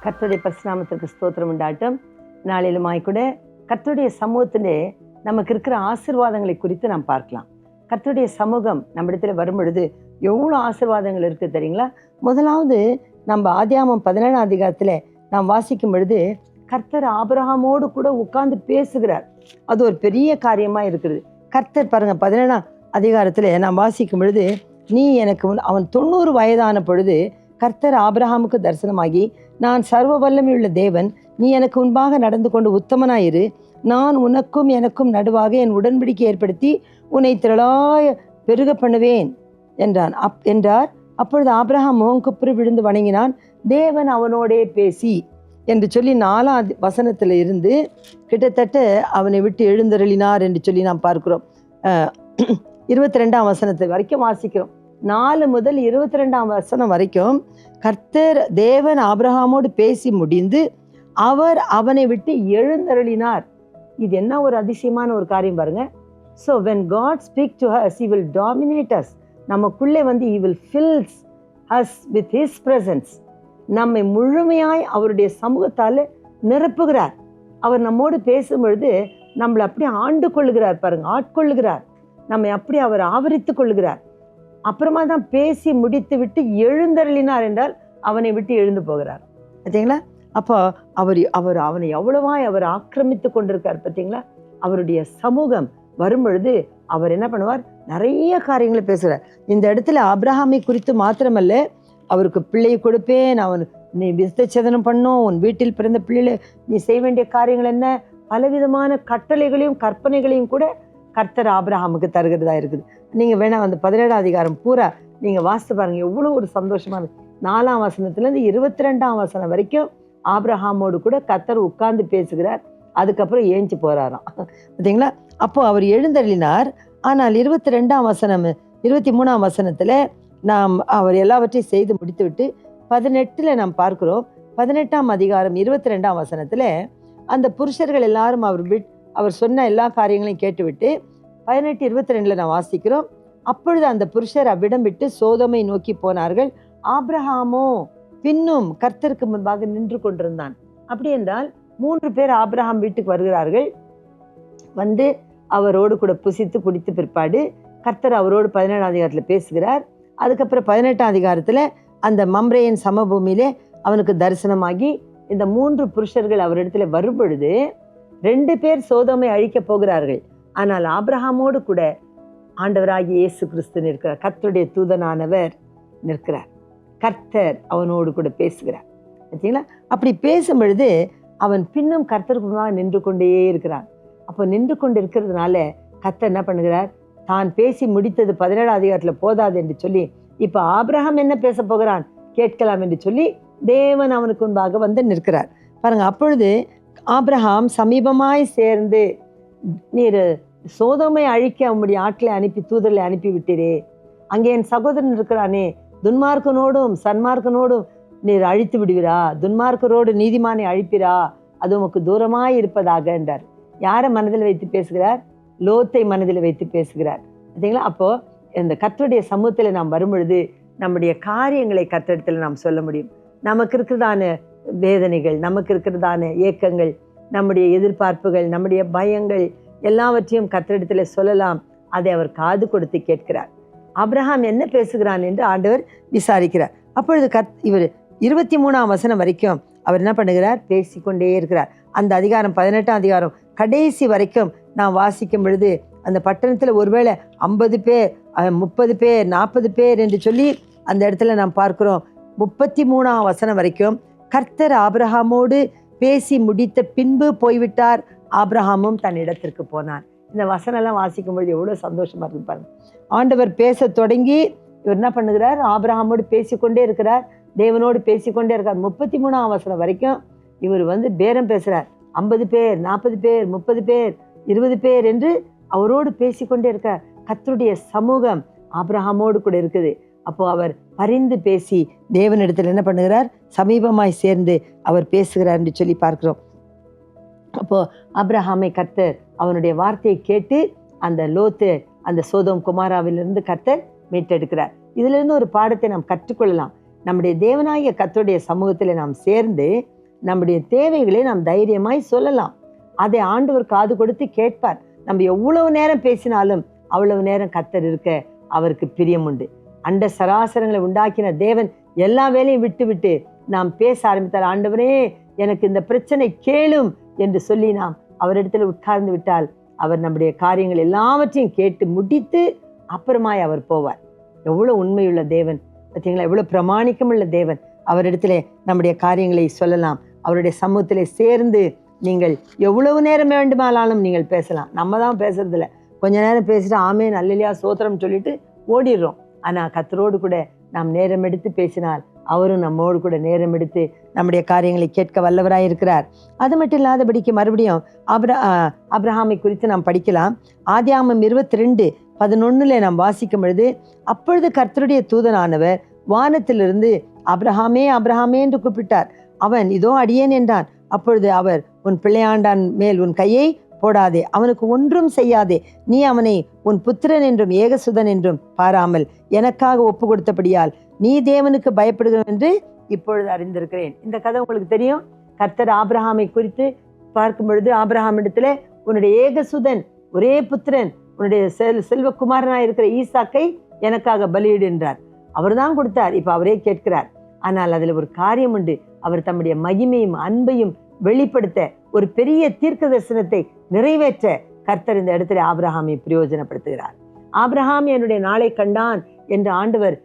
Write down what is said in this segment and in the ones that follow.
கர்த்தருடைய பரிசுநாமத்திற்கு ஸ்தோத்திரம் உண்டாட்டும். நாளிலுமாய் கூட கர்த்தருடைய சமூகத்திலே நமக்கு இருக்கிற ஆசீர்வாதங்களை குறித்து நாம் பார்க்கலாம். கர்த்தருடைய சமூகம் நம்ம இடத்துல வரும் பொழுது எவ்வளோ ஆசீர்வாதங்கள் இருக்குது தெரியுங்களா? முதலாவது நம்ம ஆதியாகமம் 17ஆம் அதிகாரத்தில் நாம் வாசிக்கும் பொழுது கர்த்தர் ஆபிரகாமோடு கூட உட்கார்ந்து பேசுகிறார். அது ஒரு பெரிய காரியமாக இருக்குது. கர்த்தர் பாருங்க, 17ஆம் அதிகாரத்தில் நாம் வாசிக்கும் பொழுது, நீ எனக்கு அவன் 90 வயதான பொழுது கர்த்தர் ஆபிரகாமுக்கு தரிசனமாகி, நான் சர்வ வல்லமையுள்ள தேவன், நீ எனக்கு முன்பாக நடந்து கொண்டு உத்தமனாயிரு, நான் உனக்கும் எனக்கும் நடுவாக என் உடன்படிக்கை ஏற்படுத்தி உன்னை திரளாய பெருக பண்ணுவேன் என்றார். அப்பொழுது ஆபிரகாம் முகங்குப்புற விழுந்து வணங்கினான். தேவன் அவனோடே பேசி என்று சொல்லி 4ஆம் வசனத்தில் இருந்து கிட்டத்தட்ட அவனை விட்டு எழுந்தருளினார் என்று சொல்லி நாம் பார்க்கிறோம். 22ஆம் வசனத்தை வரைக்கும் வாசிக்கிறோம். 4 முதல் 22ஆம் வசனம் வரைக்கும் கர்த்தர் தேவன் ஆபிரகாமோடு பேசி முடிந்து அவர் அவனை விட்டு எழுந்தருளினார். இது என்ன ஒரு அதிசயமான ஒரு காரியம் பாருங்க. So when God speaks to us, He will dominate us. நமக்குள்ளே He will fill us with His presence. நம்மை முழுமையாய் அவருடைய சமூகத்தால் நிரப்புகிறார். அவர் நம்மோடு பேசும் பொழுது நம்மளை அப்படியே ஆண்டு கொள்ளுகிறார் பாருங்க, ஆட்கொள்ளுகிறார். நம்மை அப்படியே அவர் ஆவரித்து கொள்ளுகிறார். அப்புறமா தான் பேசி முடித்து விட்டு எழுந்தருளினார் என்றால் அவனை விட்டு எழுந்து போகிறார். பார்த்தீங்களா? அப்போ அவனை எவ்வளவாய் அவர் ஆக்கிரமித்து கொண்டிருக்கார். பார்த்தீங்களா? அவருடைய சமூகம் வரும் பொழுது அவர் என்ன பண்ணுவார்? நிறைய காரியங்களை பேசுகிறார். இந்த இடத்துல ஆபிரகாமை குறித்து மாத்திரமல்ல, அவருக்கு பிள்ளையை கொடுப்பேன், நீ விருத்தச்சேதனம் பண்ணும், உன் வீட்டில் பிறந்த பிள்ளைகளை நீ செய்ய வேண்டிய காரியங்கள் என்ன, பலவிதமான கட்டளைகளையும் கற்பனைகளையும் கூட கர்த்தர் ஆபிரகாமுக்கு தருகிறதா இருக்குது. நீங்கள் வேணா 17ஆம் அதிகாரம் பூரா நீங்கள் வாசித்து பாருங்க, எவ்வளோ ஒரு சந்தோஷமான 4ஆம் வசனத்துலேருந்து 22ஆம் வசனம் வரைக்கும் ஆபிரகாமோடு கூட கர்த்தர் உட்கார்ந்து பேசுகிறார். அதுக்கப்புறம் ஏஞ்சி போகிறாராம். பார்த்தீங்களா? அப்போ அவர் எழுந்தருளினார். ஆனால் 22ஆம் வசனம் 23ஆம் வசனத்தில் நாம் அவர் எல்லாவற்றையும் செய்து முடித்து விட்டு 18 நாம் பார்க்கிறோம். 18ஆம் அதிகாரம் 22ஆம் வசனத்தில் அந்த புருஷர்கள் எல்லாரும் அவர் சொன்ன எல்லா காரியங்களையும் கேட்டுவிட்டு 18-22 நான் வாசிக்கிறோம். அப்பொழுது அந்த புருஷர் அவ்விடம் விட்டு சோதோமை நோக்கி போனார்கள். ஆபிரகாமோ பின்னும் கர்த்தருக்கு முன்பாக நின்று கொண்டிருந்தான். அப்படி என்றால் 3 பேர் ஆபிரகாம் வீட்டுக்கு வருகிறார்கள். அவரோடு கூட புசித்து குடித்து பிற்பாடு கர்த்தர் அவரோடு 17ஆம் அதிகாரத்தில் பேசுகிறார். அதுக்கப்புறம் 18ஆம் அதிகாரத்தில் அந்த மம்ரேயின் சமபூமியிலே அவனுக்கு தரிசனமாகி இந்த 3 புருஷர்கள் அவரிடத்துல வரும் பொழுது 2 பேர் சோதோமை அழிக்க போகிறார்கள். ஆனால் ஆபிரகாமோடு கூட ஆண்டவராகிய இயேசு கிறிஸ்து நிற்கிறார். கர்த்தருடைய தூதனானவர் நிற்கிறார். கர்த்தர் அவனோடு கூட பேசுகிறார். பார்த்தீங்களா? அப்படி பேசும் பொழுது அவன் பின்னும் கர்த்தருக்கு முன்பாக நின்று கொண்டே இருக்கிறான். அப்போ நின்று கொண்டு இருக்கிறதுனால கர்த்தர் என்ன பண்ணுகிறார்? தான் பேசி முடித்தது 17ஆம் அதிகாரத்தில் போதாது என்று சொல்லி, இப்போ ஆபிரகாம் என்ன பேச போகிறான் கேட்கலாம் என்று சொல்லி தேவன் அவனுக்கு முன்பாக நிற்கிறார் பாருங்க. அப்பொழுது ஆபிரகாம் சமீபமாய் சேர்ந்து, நீர் சோதோமை அழிக்க உம்முடைய ஆட்களை அனுப்பி தூதர்களை அனுப்பி விட்டீரே, அங்கே என் சகோதரன் இருக்கிறானே, துன்மார்க்கனோடும் சன்மார்க்கனோடும் நீர் அழித்து விடுவீரா, துன்மார்க்கரோடு நீதிமானை அழிப்பிரா, அது உமக்கு தூரமாய் இருப்பதாக என்றார். யாரை மனதில் வைத்து பேசுகிறார்? லோத்தை மனதில் வைத்து பேசுகிறார். பார்த்தீங்களா? அப்போ இந்த கர்த்தருடைய சமூகத்தில் நாம் வரும் பொழுது நம்முடைய காரியங்களை கர்த்தரிடத்தில் நாம் சொல்ல முடியும். நமக்கு இருக்கிறதான வேதனைகள், நமக்கு இருக்கிறதான ஏக்கங்கள், நம்முடைய எதிர்பார்ப்புகள், நம்முடைய பயங்கள் எல்லாவற்றையும் கர்த்தரிடத்தில் சொல்லலாம். அதை அவர் காது கொடுத்து கேட்கிறார். ஆபிரகாம் என்ன பேசுகிறான் என்று ஆண்டவர் விசாரிக்கிறார். அப்பொழுது இவர் 23ஆம் வசனம் வரைக்கும் அவர் என்ன பண்ணுகிறார்? பேசிக்கொண்டே இருக்கிறார். அந்த அதிகாரம் 18ஆம் அதிகாரம் கடைசி வரைக்கும் நான் வாசிக்கும் பொழுது அந்த பட்டணத்தில் ஒருவேளை 50 பேர் 30 பேர் 40 பேர் என்று சொல்லி அந்த இடத்துல நாம் பார்க்கிறோம். 33ஆம் வசனம் வரைக்கும் கர்த்தர் ஆபிரகாமோடு பேசி முடித்த பின்பு போய்விட்டார், ஆபிரகாமும் தன் இடத்திற்கு போனான். இந்த வசனம்லாம் வாசிக்கும் பொழுது எவ்வளோ சந்தோஷமா இருக்கு பாருங்க. ஆண்டவர் பேச தொடங்கி இவர் என்ன பண்ணுகிறார்? ஆபிரகாமோடு பேசிக்கொண்டே இருக்கிறார், தேவனோடு பேசிக்கொண்டே இருக்கார். 33ஆம் வசனம் வரைக்கும் இவர் பேரம் பேசுகிறார். 50 பேர் 40 பேர் 30 பேர் 20 பேர் என்று அவரோடு பேசிக்கொண்டே இருக்கார். கர்த்தருடைய சமூகம் ஆபிரகாமோடு கூட இருக்குது. அப்போ அவர் பரிந்து பேசி தேவனிடத்தில் என்ன பண்ணுகிறார்? சமீபமாய் சேர்ந்து அவர் பேசுகிறார் என்று சொல்லி பார்க்கிறோம். அப்போ ஆபிரகாமை கர்த்தர் அவனுடைய வார்த்தையை கேட்டு அந்த லோத்து அந்த சோதோம் குமாராவிலிருந்து கர்த்தர் மீட்டெடுக்கிறார். இதுல இருந்து ஒரு பாடத்தை நாம் கற்றுக்கொள்ளலாம். நம்முடைய தேவனாகிய கர்த்தருடைய சமூகத்தில் நாம் சேர்ந்து நம்முடைய தேவைகளை நாம் தைரியமாய் சொல்லலாம். அதை ஆண்டவர் காது கொடுத்து கேட்பார். நம்ம எவ்வளவு நேரம் பேசினாலும் அவ்வளவு நேரம் கர்த்தர் இருக்க அவருக்கு பிரியம் உண்டு. அண்ட சராசரங்களை உண்டாக்கின தேவன் எல்லா வேலையும் விட்டு விட்டு நாம் பேச ஆரம்பித்தால், ஆண்டவரே எனக்கு இந்த பிரச்சனை கேளும் என்று சொல்லி நாம் அவரிடத்துல உட்கார்ந்து விட்டால் அவர் நம்முடைய காரியங்கள் எல்லாவற்றையும் கேட்டு முடித்து அப்புறமாய் அவர் போவார். எவ்வளவு உண்மையுள்ள தேவன் பார்த்தீங்களா, எவ்வளவு பிரமாணிக்கமுள்ள தேவன். அவரிடத்துல நம்முடைய காரியங்களை சொல்லலாம். அவருடைய சமூகத்திலே சேர்ந்து நீங்கள் எவ்வளவு நேரம் வேண்டுமானாலும் நீங்கள் பேசலாம். நம்ம தான் பேசுறதில்ல, கொஞ்ச நேரம் பேசிட்டு ஆமென் அல்லேலூயா ஸ்தோத்திரம் சொல்லிட்டு ஓடிடுறோம். ஆனால் கர்த்தரோடு கூட நாம் நேரம் எடுத்து பேசினால் அவரும் நம்மோடு கூட நேரம் எடுத்து நம்முடைய காரியங்களை கேட்க வல்லவராய் இருக்கிறார். அது மட்டும் இல்லாதபடிக்கு மறுபடியும் ஆபிரகாமை குறித்து நாம் படிக்கலாம். ஆதியாகமம் 22:11 நாம் வாசிக்கும் பொழுது, அப்பொழுது கர்த்தருடைய தூதனானவர் வானத்திலிருந்து ஆபிரகாமே ஆபிரகாமே என்று கூப்பிட்டார். அவன் இதோ அடியேன் என்றான். அப்பொழுது அவர், உன் பிள்ளையாண்டான் மேல் உன் கையை போடாதே, அவனுக்கு ஒன்றும் செய்யாதே. நீ அவனை உன் புத்திரன் என்றும் ஏகசுதன் என்றும் பாராமல் எனக்காக ஒப்பு கொடுத்தபடியால் நீ தேவனுக்கு பயப்படுகிறவன் என்று இப்பொழுது அறிந்திருக்கிறேன். இந்த கதை உங்களுக்கு தெரியும். கர்த்தர் ஆபிரகாமை குறித்து பார்க்கும் பொழுது, ஆபிரகாம் இடத்துல உன்னுடைய ஏகசுதன் ஒரே புத்திரன் உன்னுடைய செல்வகுமாரனாய் இருக்கிற ஈசாக்கை எனக்காக பலியிடு என்றார். அவர் தான் கொடுத்தார். இப்ப அவரே கேட்கிறார். ஆனால் அதுல ஒரு காரியம் உண்டு. அவர் தம்முடைய மகிமையும் அன்பையும் வெளிப்படுத்த, ஒரு பெரிய தீர்க்க தரிசனத்தை நிறைவேற்ற கர்த்தர் இந்த இடத்துல ஆபிரகாமை பிரயோஜனப்படுத்துகிறார். ஆபிரகாம் என்னுடைய நாளை கண்டான் என்று ஆண்டவர்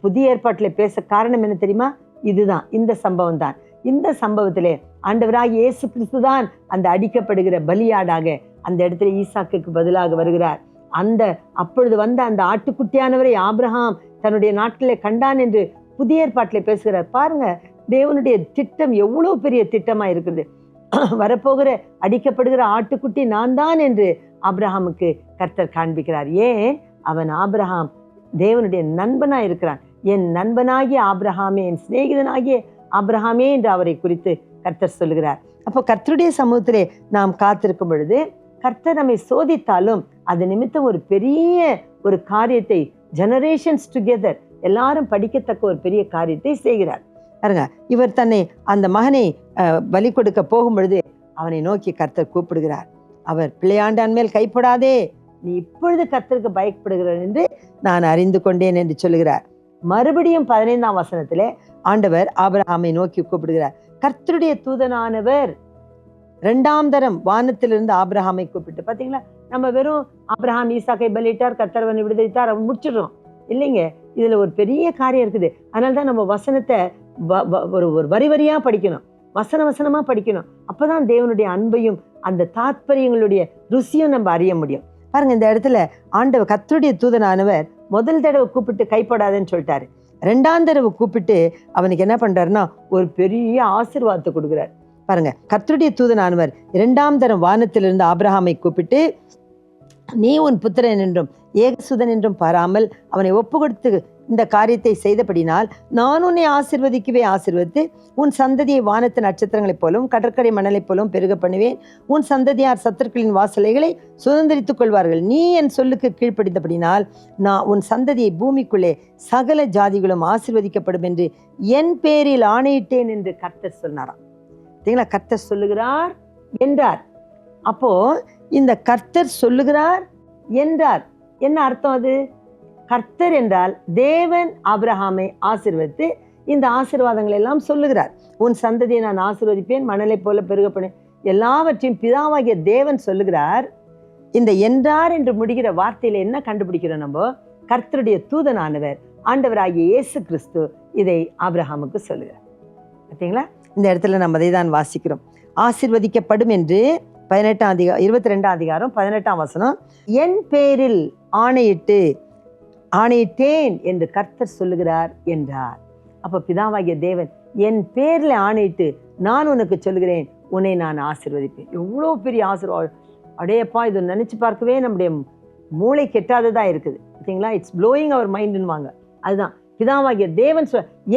புதிய ஏற்பாட்டில் பேச காரணம் என்ன தெரியுமா? இதுதான், இந்த சம்பவம் தான். இந்த சம்பவத்திலே ஆண்டவராகிய இயேசு கிறிஸ்து தான் அந்த அடிக்கப்படுகிற பலியாடாக அந்த இடத்துல ஈசாக்குக்கு பதிலாக வருகிறார். அப்பொழுது வந்த அந்த ஆட்டுக்குட்டியானவரை ஆபிரகாம் தன்னுடைய நாட்டிலே கண்டான் என்று புதிய ஏற்பாட்டில் பேசுகிறார். பாருங்க, தேவனுடைய திட்டம் எவ்வளவு பெரிய திட்டமா இருக்குது. வரப்போகிற அடிக்கப்படுகிற ஆட்டுக்குட்டி நான் தான் என்று ஆபிரகாமுக்கு கர்த்தர் காண்பிக்கிறார். ஏன்? அவன் ஆபிரகாம் தேவனுடைய நண்பனா இருக்கிறான். என் நண்பனாகிய ஆபிரகாமே, என் சிநேகிதனாகிய ஆபிரகாமே என்று அவரை குறித்து கர்த்தர் சொல்லுகிறார். அப்போ கர்த்தருடைய சமூகத்திலே நாம் காத்திருக்கும் பொழுது கர்த்தர் நம்மை சோதித்தாலும் அது நிமித்தம் ஒரு பெரிய ஒரு காரியத்தை, ஜெனரேஷன்ஸ் டுகெதர் எல்லாரும் படிக்கத்தக்க ஒரு பெரிய காரியத்தை செய்கிறார். பாருங்க, இவர் தன்னை அந்த மகனை பலி கொடுக்க போகும் பொழுது அவனை நோக்கி கர்த்தர் கூப்பிடுகிறார். அவர், பிள்ளையாண்டான் மேல் கைப்படாதே, நீ இப்பொழுது கர்த்தருக்கு பயப்படுகிறார் என்று நான் அறிந்து கொண்டேன் என்று சொல்லுகிறார். மறுபடியும் 15ஆம் வசனத்திலே ஆண்டவர் ஆபிரகாமை நோக்கி கூப்பிடுகிறார். கர்த்தருடைய தூதனானவர் 2ஆம் தரம் வானத்திலிருந்து ஆபிரகாமை கூப்பிட்டு, பாத்தீங்களா, நம்ம வெறும் ஆபிரகாம் ஈசாக்கை பலியிட்டார், கர்த்தர் அவனை விடுதலைத்தார், அவன் முடிச்சிடுறோம் இல்லைங்க. இதுல ஒரு பெரிய காரியம் இருக்குது. அதனால்தான் நம்ம வசனத்தை ஒரு வரி வரியா படிக்கணும், வசனமா படிக்கணும். அப்பதான் தேவனுடைய அன்பையும் அந்த தாத்பரியங்களுடைய ருசியும் நம்ம அறிய முடியும். பாருங்க, இந்த இடத்துல ஆண்டவர் கர்த்தருடைய தூதனானவர் முதல் தடவை கூப்பிட்டு கைப்படாதேன்னு சொல்லிட்டாரு. 2ஆம் தடவை கூப்பிட்டு அவனுக்கு என்ன பண்றாருன்னா ஒரு பெரிய ஆசீர்வாதத்தை கொடுக்குறார். பாருங்க, கர்த்தருடைய தூதனானவர் 2ஆம் தரம் வானத்திலிருந்து ஆபிரகாமை கூப்பிட்டு, நீ உன் புத்திரன் என்றும் ஏகசுதன் என்றும் பாராமல் அவனை ஒப்பு கொடுத்து இந்த காரியத்தை செய்தபடினால் நான் உன்னை ஆசீர்வதிக்கவே ஆசீர்வதித்து உன் சந்ததியை வானத்து நட்சத்திரங்களைப் போலும் கடற்கரை மணலைப் போலும் பெருக பண்ணுவேன். உன் சந்ததியார் சத்துருக்களின் வாசலைகளை சுதந்திரித்துக் கொள்வார்கள். நீ என் சொல்லுக்கு கீழ்ப்படிந்தபடினால் நான் உன் சந்ததியை பூமிக்குள்ளே சகல ஜாதிகளும் ஆசீர்வதிக்கப்படும் என்று என் பேரில் ஆணையிட்டேன் என்று கர்த்தர் சொன்னாராம். சரிங்களா? கர்த்தர் சொல்லுகிறார் என்றார். அப்போ இந்த கர்த்தர் சொல்லுகிறார் என்றார் என்ன அர்த்தம்? அது கர்த்தர் என்றால் தேவன் ஆபிரகாமை ஆசீர்வதித்து இந்த ஆசீர்வாதங்கள் எல்லாம் சொல்லுகிறார். உன் சந்ததியை நான் ஆசீர்வதிப்பேன், மணலை போல பெருகப்பேன், எல்லாவற்றையும் பிதாவாகிய தேவன் சொல்லுகிறார். இந்த என்றார் என்று முடிகிற வார்த்தையில என்ன கண்டுபிடிக்கிறோம்? நம்ம கர்த்தருடைய தூதனானவர் ஆண்டவராகிய இயேசு கிறிஸ்து இதை ஆபிரகாமுக்கு சொல்லுகிறார். பார்த்தீங்களா? இந்த இடத்துல நம்ம அதை தான் வாசிக்கிறோம். ஆசீர்வதிக்கப்படும் என்று 22ஆம் அதிகாரம் 18ஆம் வசனம், என் பேரில் ஆணையிட்டேன் என்று கர்த்தர் சொல்லுகிறார் என்றார். அப்ப பிதாவாகிய தேவன் என் பேர்ல ஆணையிட்டு நான் உனக்கு சொல்லுகிறேன், உன்னை நான் ஆசீர்வதிப்பேன். எவ்வளவு பெரிய ஆசீர்வாதம்! அடேப்பா, இது நினைச்சு பார்க்கவே நம்முடைய மூளை கெட்டாததா இருக்குது. பார்த்தீங்களா? இட்ஸ் ப்ளோயிங் அவர் மைண்டுன்னு. அதுதான் பிதாவாகிய தேவன்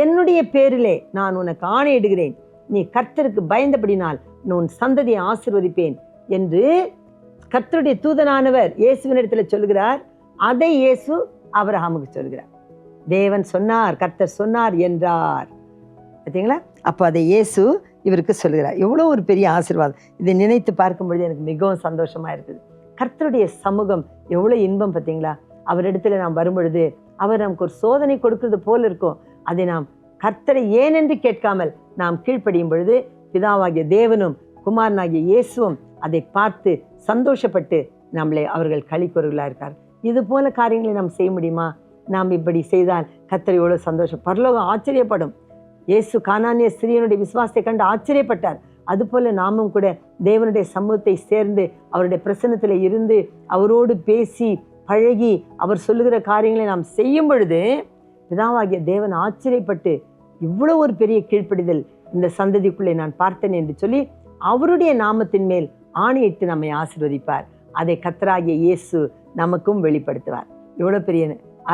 என்னுடைய பேரிலே நான் உனக்கு ஆணையிடுகிறேன், நீ கர்த்தருக்கு பயந்தபடினால் உன் சந்ததியை ஆசீர்வதிப்பேன் என்று கர்த்தருடைய தூதனானவர் இயேசுவின் இடத்துல சொல்லுகிறார். அதை இயேசு ஆபிரகாமுக்கு சொல்கிறார். தேவன் சொன்னார், கர்த்தர் சொன்னார் என்றார். பார்த்தீங்களா? அப்போ அதை இயேசு இவருக்கு சொல்கிறார். எவ்வளோ ஒரு பெரிய ஆசீர்வாதம். இதை நினைத்து பார்க்கும்பொழுது எனக்கு மிகவும் சந்தோஷமாக இருக்குது. கர்த்தருடைய சமூகம் எவ்வளோ இன்பம் பார்த்தீங்களா? அவரிடத்துல நாம் வரும்பொழுது அவர் நமக்கு ஒரு சோதனை கொடுக்கிறது போல இருக்கும். அதை நாம் கர்த்தரை ஏன் என்று கேட்காமல் நாம் கீழ்ப்படியும் பொழுது பிதாவாகிய தேவனும் குமாரனாகிய இயேசுவும் அதை பார்த்து சந்தோஷப்பட்டு நம்மளை அவர்கள் களிக்கொருகளாக இருக்கார். இது போல காரியங்களை நாம் செய்ய முடியுமா? நாம் இப்படி செய்தால் கர்த்தர் எவ்வளோ சந்தோஷம், பரலோகம் ஆச்சரியப்படும். இயேசு கானானிய ஸ்திரீயனுடைய விசுவாசத்தை கண்டு ஆச்சரியப்பட்டார். அதுபோல நாமும் கூட தேவனுடைய சமூகத்தை சேர்ந்து அவருடைய பிரசன்னத்தில் இருந்து அவரோடு பேசி பழகி அவர் சொல்லுகிற காரியங்களை நாம் செய்யும் பொழுது பிதாவாகிய தேவன் ஆச்சரியப்பட்டு இவ்வளோ ஒரு பெரிய கீழ்ப்படிதல் இந்த சந்ததிக்குள்ளே நான் பார்த்தேன் என்று சொல்லி அவருடைய நாமத்தின் மேல் ஆணையிட்டு நம்மை ஆசீர்வதிப்பார். அதை கர்த்தராகிய இயேசு நமக்கும் வெளிப்படுத்துவார். எவ்வளோ பெரிய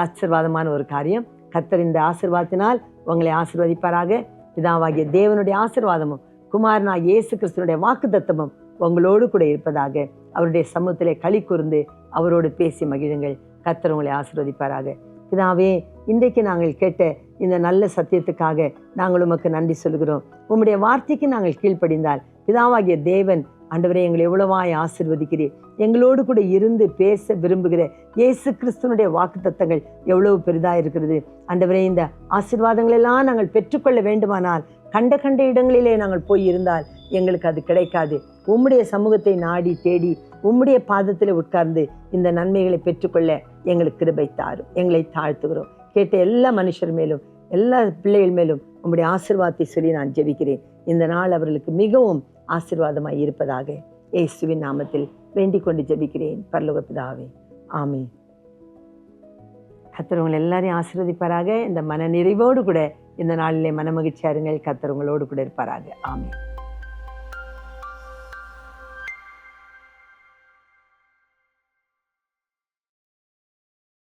ஆசீர்வாதமான ஒரு காரியம். கர்த்தர் இந்த ஆசீர்வாதத்தினால் உங்களை ஆசீர்வதிப்பாராக. பிதாவாகிய தேவனுடைய ஆசீர்வாதமும் குமாரனாகிய இயேசு கிறிஸ்துனுடைய வாக்குத்தத்தமும் உங்களோடு கூட இருப்பதாக. அவருடைய சமூகத்திலே களி கூர்ந்து அவரோடு பேசி மகிழுங்கள். கர்த்தர் உங்களை ஆசீர்வதிப்பாராக. பிதாவே, இன்றைக்கு நாங்கள் கேட்ட இந்த நல்ல சத்தியத்துக்காக நாங்கள் உமக்கு நன்றி சொல்கிறோம். உம்முடைய வார்த்தைக்கு நாங்கள் கீழ்ப்படிந்தால் பிதாவாகிய தேவன் ஆண்டவரே எங்களை எவ்வளவாய் ஆசீர்வதிக்கிறீர். எங்களோடு கூட இருந்து பேச விரும்புகிற இயேசு கிறிஸ்துவனுடைய வாக்குத்தத்தங்கள் எவ்வளவு பெரிதாக இருக்கிறது. ஆண்டவரே, இந்த ஆசீர்வாதங்கள் எல்லாம் நாங்கள் பெற்றுக்கொள்ள வேண்டுமானால் கண்ட கண்ட இடங்களிலே நாங்கள் போய் இருந்தால் எங்களுக்கு அது கிடைக்காது. உம்முடைய சமூகத்தை நாடி தேடி உம்முடைய பாதத்தில் உட்கார்ந்து இந்த நன்மைகளை பெற்றுக்கொள்ள எங்களுக்கு கிருபை தாரும். எங்களை தாழ்த்துகிறோம். கேட்ட எல்லா மனுஷர் மேலும் எல்லா பிள்ளைகள் மேலும் உம்முடைய ஆசீர்வாதத்தை சொல்லி நான் ஜெபிக்கிறேன். இந்த நாள் அவர்களுக்கு மிகவும் ஆசீர்வாதமாய் இருப்பதாக இயேசுவின் நாமத்தில் வேண்டிக் கொண்டு ஜெபிக்கிறேன் பரலோக பிதாவே, ஆமென். கர்த்தர் உங்களை எல்லாரையும் ஆசீர்வதிப்பாராக. இந்த மன நிறைவோடு கூட இந்த நாளிலே மனமகிழ்ச்சியா இருங்கள். கர்த்தர் உங்களோடு கூட இருப்பாராக. ஆமென்.